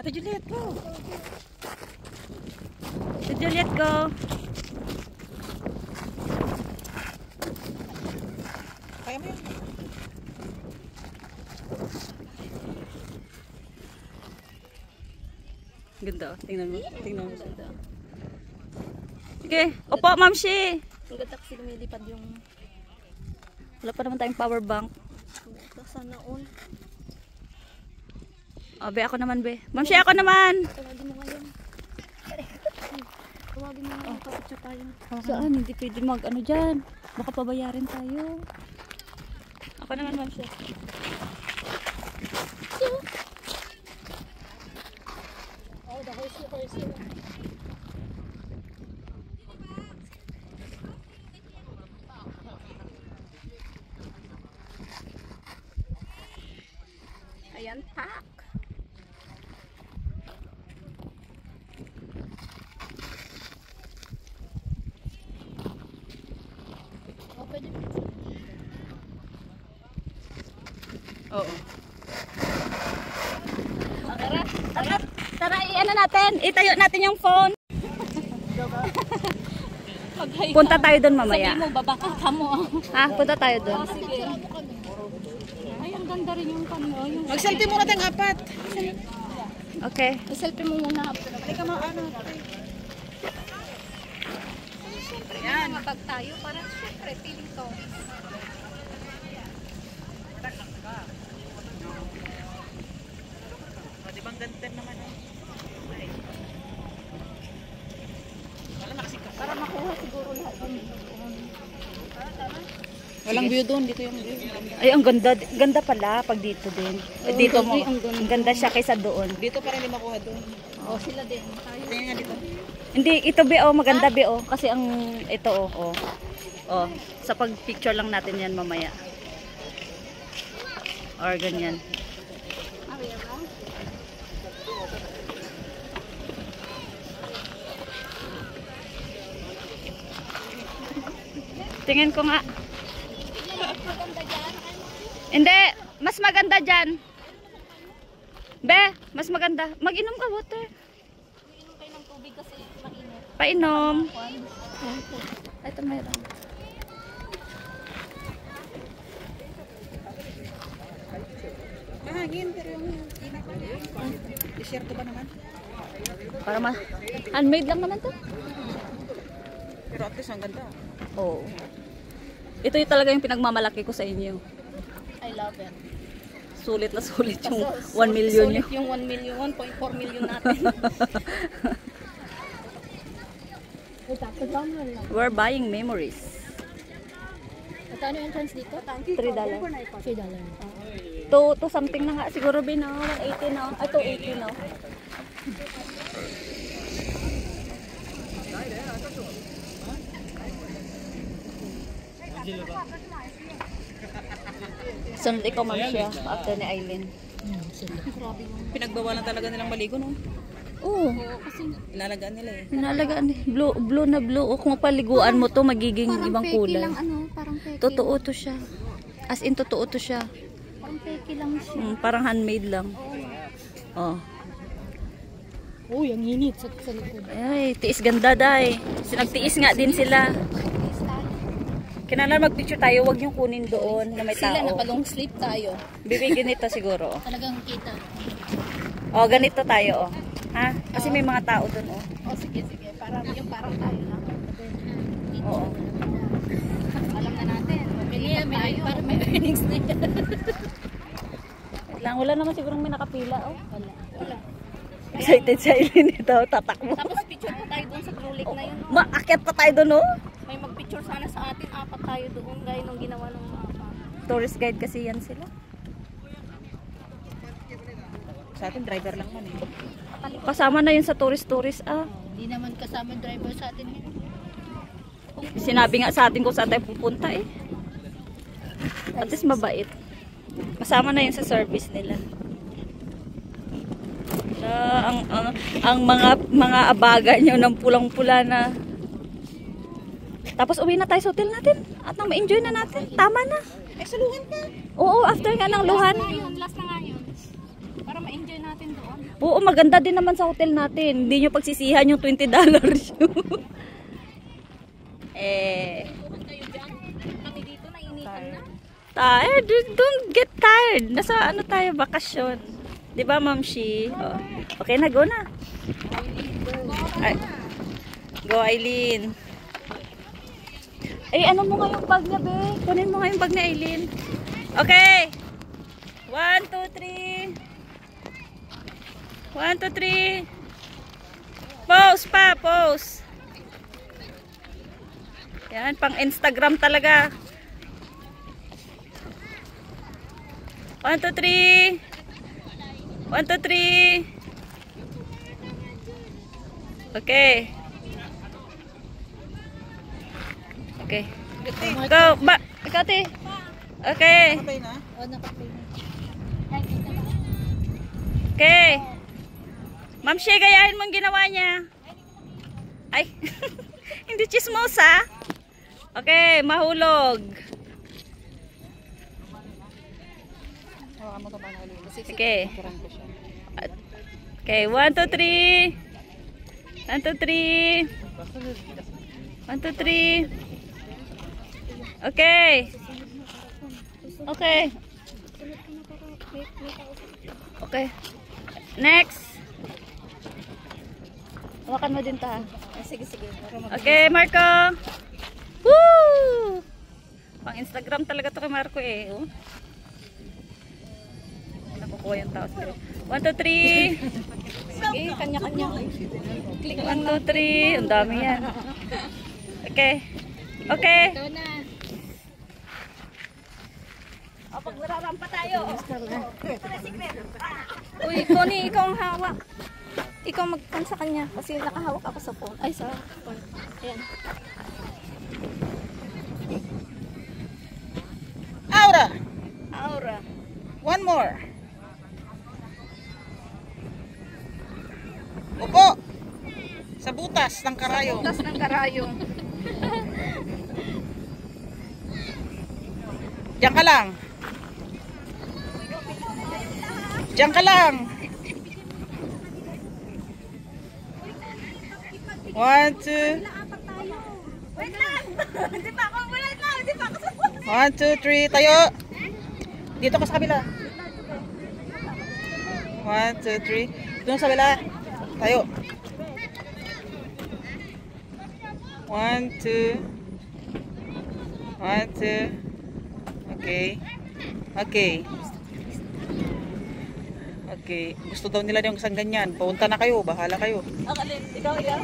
Ate Juliet, go! Ate Juliet, go! Kaya mo yun? Ganda, tingnan mo. Tingnan mo ganda. Okay, opo, Ma'am Shi. Ang ganda kasi lumilipad yung... Wala pa naman tayong power bank. Sana all. Oh, be, ako naman, be. Ma'am Shi, ako naman. Tawagin mo ngayon. Tawagin mo ngayon. Kapitsa tayo. Saan? Hindi pwede mag-ano dyan. Baka pabayarin tayo. Ako naman, Ma'am Shi. Oh, the horsey. Ayan, pak. Oh, pwede. Oo. Tara, i-ano natin. Itayo natin yung phone. Punta tayo doon mamaya. Sabi mo, babaka ka mo. Ha? Punta tayo doon. Sige. Ay, ang ganda rin yung kanya. Mag-selfie muna tayong apat. Okay. Selfie mo muna. Halika mo, ano? Yan. Mabag tayo para syempre feeling to. Di ba ang ganda naman eh? Wala nakasika. Para makuha siguro lahat yung Walang view doon. Dito yung view. Ay, ang ganda. Ganda pala pag dito din. Dito mo. Ang ganda siya kaysa doon. Dito para hindi makuha doon. Oh, sila din. Tayo. Tingnan nga dito. Hindi, ito be, oh, maganda be, oh. Kasi ang, ito, oh. Oh, sa pag-picture lang natin yan mamaya. Or ganyan. Tingin ko nga. Hindi, mas maganda dyan. Be, mas maganda. Mag-inom ka water. Inom kayo ng tubig kasi mainit. Painom. Ito mayroon. Mahangin, pero yung t-shirt ba naman? Para handmade lang naman to. Pero at least ang ganda. Oo. Ito yung talaga yung pinagmamalaki ko sa inyo. I love it. Sulit na sulit yung 1 million nyo. Sulit yung 1 million, 1.4 million natin. We're buying memories. Magkano yung entrance dito? $3. $3. To something na nga. Siguro ba na? 180 na. Ay, 280 na. Sunod ikaw, Ma'am Shia, after ni Aileen. Pinagbawalan talaga nilang maligo, no? Oo. Kasi Ilalagaan nila eh. Nalagaan eh. Blue na blue. O kung paliguan mo to, magiging ibang kulay. parang peke. Totoo to siya. As in, totoo to siya. Parang peke lang siya. Parang handmade lang. Oh. Uy, ang init sa likod. Ay, tiis ganda day. Nagtiis nga din sila. Kailangan mag-picture tayo, wag yung kunin doon na may tao. Sila naka-long sleeve tayo. Bibigyan nito siguro. Talagang kita. Oh, ganito tayo, oh. Ha? Kasi may mga tao doon, oh. Oh, sige. Parang tayo lang. Oo. Alam na natin. Tayo. Parang may earnings na yan. Wala naman siguro may nakapila, oh. Wala. Excited sa ilin ito, tatakbo. Tapos picture pa tayo doon sa blue lake na yun. No? Maakyat pa tayo doon, oh. May mag-picture sana sa atin. 4 tayo doon. Gaya nung ginawa ng mapa. Tourist guide kasi yan sila. Sa atin, driver lang man eh. Kasama na yun sa tourist, ah. Hindi naman kasama driver sa atin yun. Sinabi nga sa atin kung saan tayo pupunta, eh. At least mabait. Kasama na yun sa service nila. Ang mga abaga nyo ng pulang-pula na. Tapos uwi na tayo sa hotel natin at nang ma-enjoy na natin. Tama na. Eh, sa luhan ka. Oo, after nga ng luhan. Last na nga yun. Para ma-enjoy natin doon. Oo, maganda din naman sa hotel natin. Hindi nyo pagsisihan yung $20 yun. Eh, Kami dito, nainitan na. tired. Don't get tired. Nasa ano tayo, bakasyon. Diba, Ma'am Shi? Oh. Okay na, go na. Ay. Go, Aileen. Ay, ano mo nga yung bag niya, be? Kunin mo nga yung bag ni Aileen. Okay. 1, 2, 3. 1, 2, 3. Pose pa, pose. Yan, pang Instagram talaga. 1, 2, 3. 1, 2, 3. Okay. Okay. Go, ba, ikaw, te. Okay. Patay na? O, nakapay na. Okay. Ma'am Shea, gayahin mo ang ginawa niya. Ay, hindi chismosa. Okay, mahulog. Hawakan mo ito pa na ulit. Okay. Kurang ko siya. Okay, 1, 2, 3. 1, 2, 3. 1, 2, 3. Okay. Okay. Okay. Next. Hawakan mo din ta. Sige, sige. Okay, Marco. Woo! Pang Instagram talaga to kay Marco eh. Oh. Nakukuha yung tao. 1, 2, 3. Sige, kanya-kanya. 1, 2, 3. Ang dami yan. Okay. Okay. Ito na. O, pag nararampa tayo. Uy, Connie, ikaw ang hawak. Ikaw magpan sa kanya kasi nakahawak ako sa phone. Ay, sa phone. Ayan. Aura! Aura. One more. Upo! Sa butas ng karayong. Tas ng karayong. Diyan ka lang. Diyan ka lang. 1, 2. Wait lang. Hindi pa ako, wait lang. Hindi pa ako sa 1, 2, 3. Tayo. Dito ka sa kabila. 1, 2, 3. Doon sa kabila. Tayo. 1, 2. 1, 2. Okay. Okay. Okay. Gusto daw nila yung isang ganyan. Paunta na kayo. Bahala kayo. Akalin, ikaw, ikaw.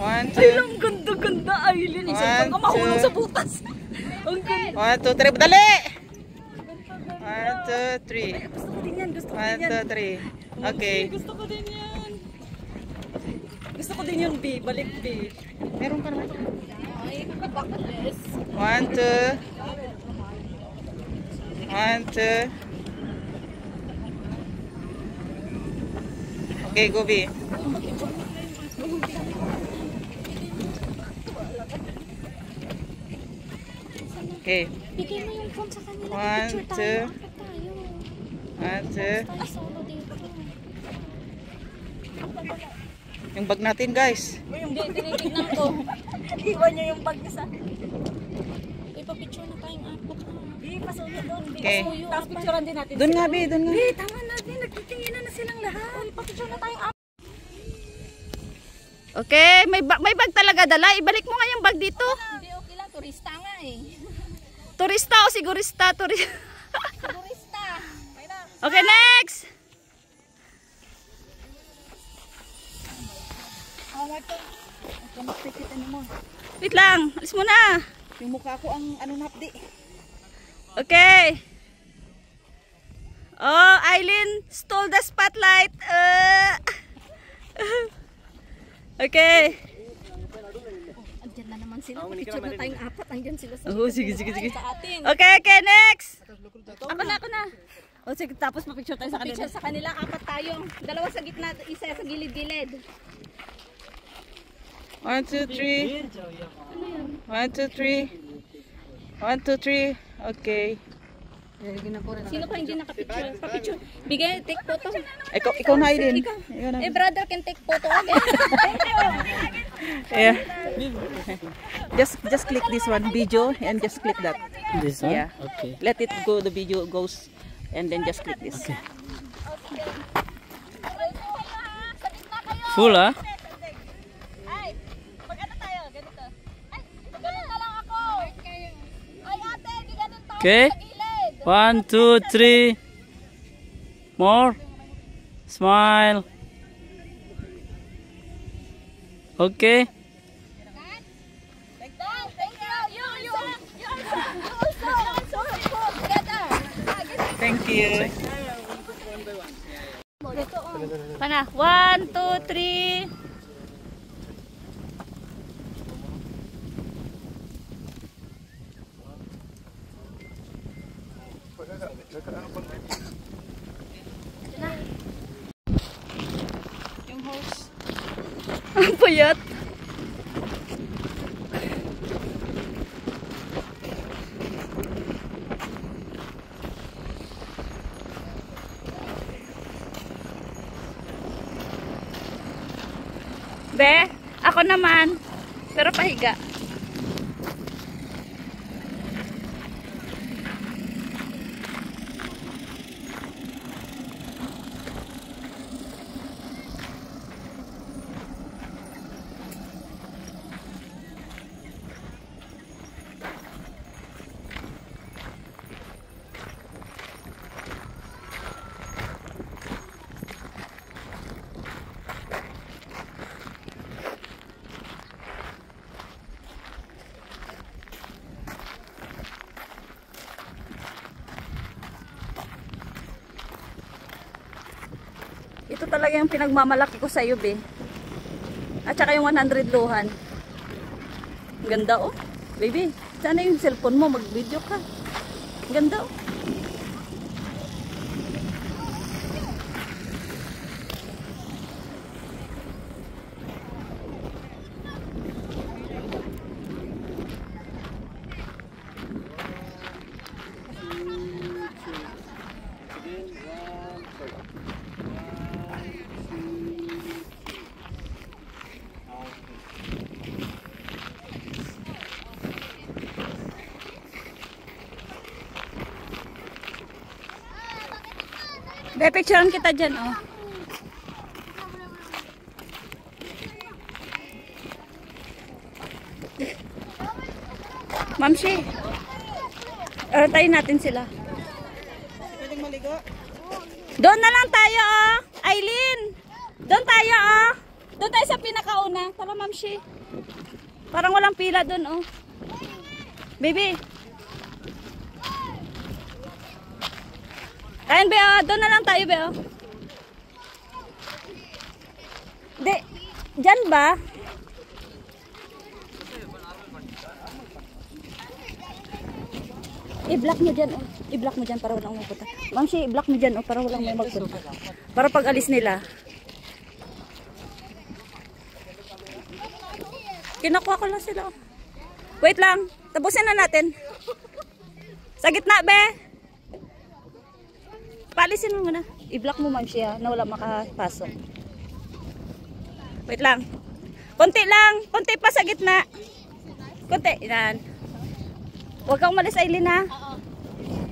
1, Ay 2. lang, ganda-ganda, Aileen. Isa One, pa ka mahulog two. sa butas. Ang ganda. 1, 2, 3. Dali! 1, 2, 3. Gusto ko din yan, gusto ko 1, din yan. 2, 3. Okay. Gusto ko din yan. Gusto ko din yun, B. Balik, B. Meron ka naman. Ay, bucket list. 1, 2. 1, 2. Okay, go B. Okay. Bigay mo yung phone sa kanila. 1, 2. Picture tayo. Apat tayo. 1, 2. Tayo solo dito. Yung bag natin, guys. Hindi, tinitignan ko. Iwan niyo yung bag niya sa... Ipapicture na tayong apat. B, pasuyo doon, B. Okay. Pasuyo. Tapos picturean din natin. Doon nga, B. Doon nga. B, tama na, B. Nagtitinginan na silang lahat. Ipapicture na tayong apat. Okay, may bag talaga dala. Ibalik mo nga yung bag dito. Hindi, okay lang. Turista nga eh. Turista o sigurista? Turista. Turista. Okay, next. Oh, Marco. Kamaktikit ano mo. Wait lang, alis mo na. Yung mukha ko ang ano napdi. Okay. Oh, Aileen stole the spotlight. Okay. Andiyan na naman sila. Picture na tayong apat. Andiyan sila sa Oh, sige. sa atin. Okay, next. Ako na. Oh, sige, tapos pa-picture tayo sa kanila. Picture sa kanila. Apat tayo. Dalawa sa gitna. Isa sa gilid-gilid. 1, 2, 3. 1, 2, 3. 1, 2, 3. Okay. Sino pa hindi nakapicture? Papicture. Bigay, take photo. Ikaw na, Aileen. Eh, brother can take photo again. Thank you. Yeah. Just click this one, video, and just click that. This one? Yeah. Okay. Let it go, the video goes, and then just click this. Okay. Full ah? Ay, mag-ano tayo? Ganito. Ay, ganun na lang ako. Ay, ate, di ganun tayo Okay. sa gilid. 1, 2, 3. More. Smile. Okay. Like that. Thank you. You also together. Thank you. Pana, 1, 2, 3. Yung horse. Ang puyat. Be, ako naman. Pero pahiga. Ito talaga yung pinagmamalaki ko sa iyo, be. At saka yung 100 luhan. Ang ganda, oh. Baby, sana yung cellphone mo, mag-video ka. Ang ganda, oh. Be, picturean kita dyan, oh. Mamsi, tayin natin sila. Pwedeng maligo? Doon na lang tayo, oh. Aileen, doon tayo, oh. Doon tayo sa pinakauna. Tara, Mamsi. Parang walang pila doon, oh. Baby. Ayun, be, oh. Doon na lang tayo, be, oh. Di, dyan ba? I-block mo dyan, oh. I-block mo dyan para walang magpunta. Mamsi, i-block mo dyan, oh, para walang may magpunta. Para pag alis nila. Kinakuha ko lang sila, oh. Wait lang. Tapusin na natin. Sa gitna, be. Paalisin mo muna. I-block mo, Mamsi, ha, na wala makapasok. Wait lang. Konti lang. Konti pa sa gitna. Konti. Yan. Huwag kang umalis, Aileen, ha?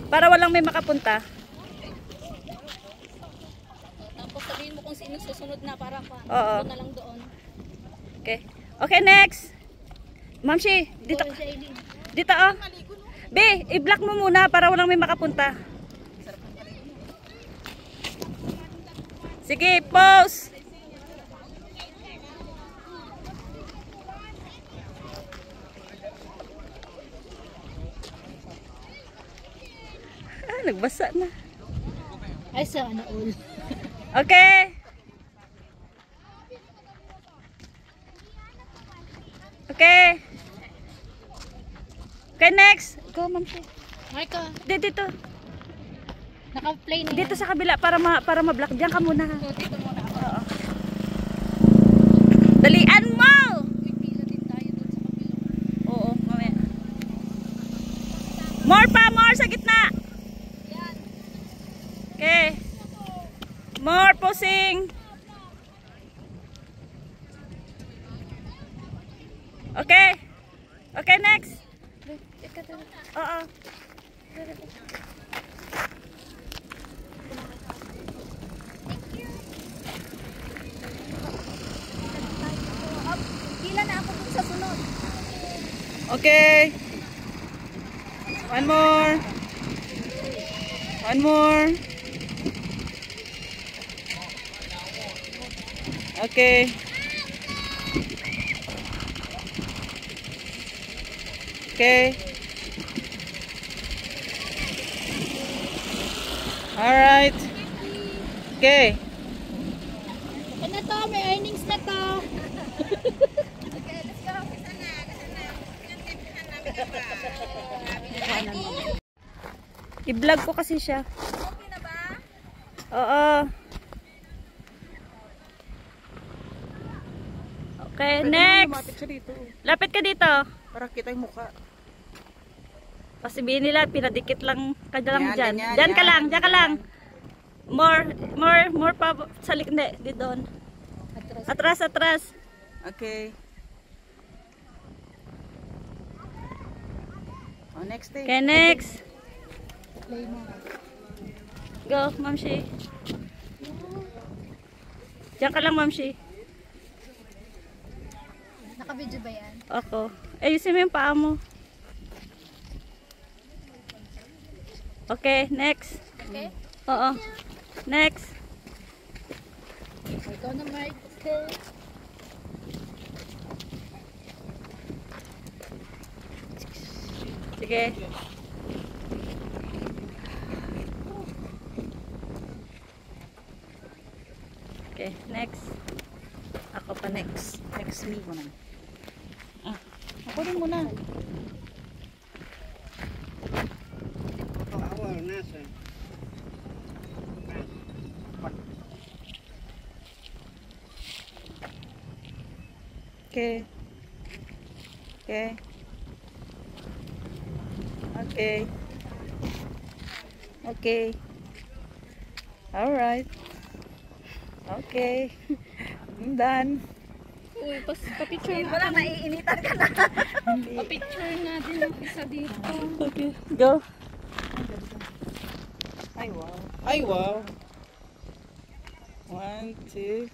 Para walang may makapunta. Tapos sabihin mo kung sino susunod na para pa. Oo. Doon na lang doon. Okay. Okay, next. Mamsi, dito. Dito, oh. Be, i-block mo muna para walang may makapunta. Sige, pause. Ah, nagbasa na. Ay, sana all. Okay. Okay. Okay, next. Go, Mamsi. Marka, Dito. naka-play na Dito sa kabila para ma-block. Diyan ka muna. yan. Dito muna ako. Oo. Dalian mo! May pila din tayo doon sa kapilo. Oo, mamaya. More pa, more sa gitna. More posing. Okay. Okay, next. Oo. Pila na ako dun sa sunod. Okay. One more. One more. Okay. Okay. All right. Okay. Ano to? May earnings na to. I-vlog ko kasi siya. Okay na ba? Oo. Okay, next. Lumapit siya dito. Lapit ka dito. Para kita yung mukha. Pasibihin nila, pinadikit lang ka lang Yan, dyan. ganyan, Dyan ka yan, lang, dyan ka lang. yan. More pa sa likne. Di doon. Atras, atras. Okay. Oh, next day. Okay, next. Go, Mamshi. Diyan ka lang, Mamshi. Naka-video ba yan? Ako. Ayusin mo yung paa mo. Okay, next. Okay? Oo. Next. Ikaw na, Mark. Okay. Sige. Okay, next. Ako pa next. Next me muna. Ako din muna. Okay. Okay. Okay. Okay. All right. Okay. I'm done. Uy, pa-picture na. Wala, maiinitan ka na. Pa-picture natin yung isa dito. Okay, go. Ay, wow. Ay, wow. 1, 2.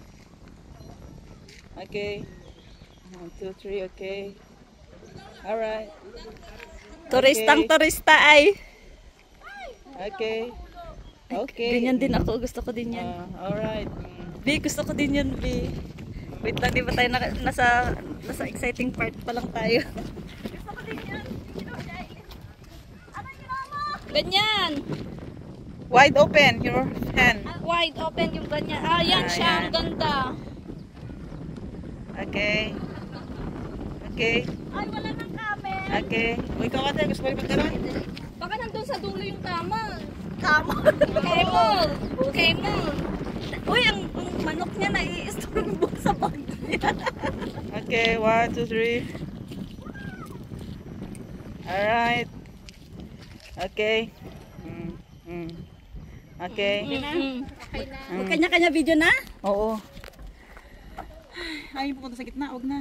Okay. 1, 2, 3. Okay. All right. Turistang Okay. turista ay. Okay. Okay. Ganyan din ako. Gusto ko din yan. All right. B, gusto ko din yan, B. Wait lang, di ba tayo nasa exciting part pa lang tayo. Gusto ko din yan. Ano ginawa mo? Ganyan. Wide open your hand. Wide open yung ganyan. Ah, yan Ah, siya. yan. Ang ganda. Okay. Okay. Ay, wala nang camel. Okay. O, ikaw ate, gusto mo rin magkaroon? Baka nandun sa dulo yung camel. Camel. Camel. Camel. Uy, ang manok niya nai-istorbo sa bag niya. Okay, 1, 2, 3. Alright. Okay. Okay. Okay na. Kanya-kanya video na? Oo. Ay, pupunta sa gitna, wag na.